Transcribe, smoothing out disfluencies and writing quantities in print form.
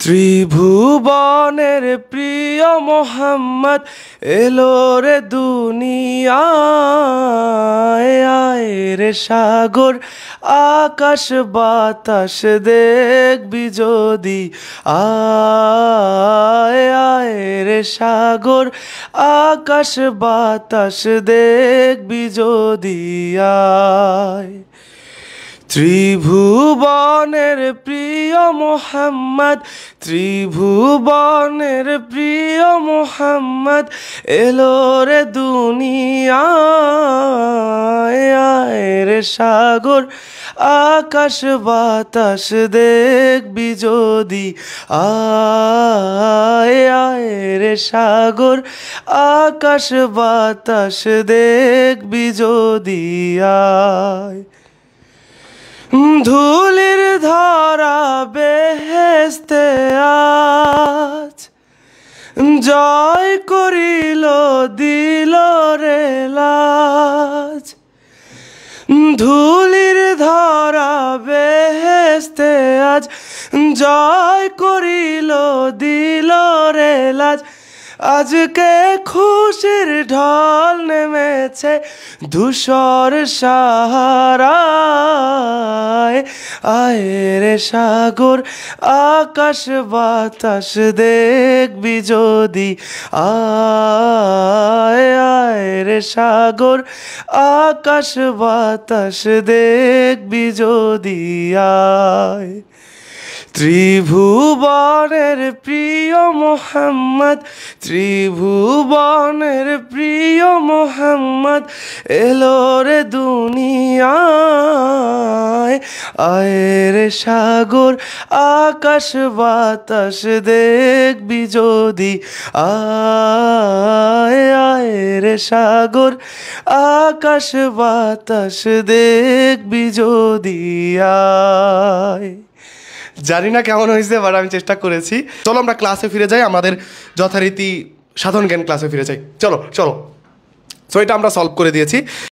ত্রিভুবনের প্রিয় মোহাম্মদ এলো রে দুনিয়ায়, আয় রে সাগর আকাশ বাতাস দেখবি যদি, আয় আয় রে সাগর আকাশ বাতাস দেখবি যদি, আয়। ত্রিভুবনের প্রিয় মোহাম্মদ, ত্রিভুবনের প্রিয় মোহাম্মদ এলো রে দুনিয়ায়, আয় রে সাগর আকাশ বাতাস দেখবি যদি, আয় আয় রে সাগর আকাশ বাতাস দেখবি যদি, আয়। ধুলির ধরা বেহেশতে আজ জয় করিল দিল রে লাজ, ধুলির ধরা বেহেশতে আজ জয় করিল দিল রে লাজ। আজকে খুশির ঢল নেমেছে ধূসর সাহারায়, আয় রে সাগর আকাশ বাতাস দেখবি যদি, আয় আয় রে সাগর আকাশ বাতাস দেখবি যদি, আয়। ত্রিভুবনের প্রিয় মোহাম্মদ, ত্রিভুবনের প্রিয় মোহাম্মদ এলো রে দুনিয়ায়, আয় রে সাগর আকাশ বাতাস দেখবি যদি, আয় আয় রে সাগর আকাশ বাতাস দেখবি যদি, আয়। জানি না কেমন হয়েছে, বাট আমি চেষ্টা করেছি। চলো আমরা ক্লাসে ফিরে যাই, আমাদের যথারীতি সাধারণ জ্ঞান ক্লাসে ফিরে যাই। চলো চলো। সো এটা আমরা সলভ করে দিয়েছি।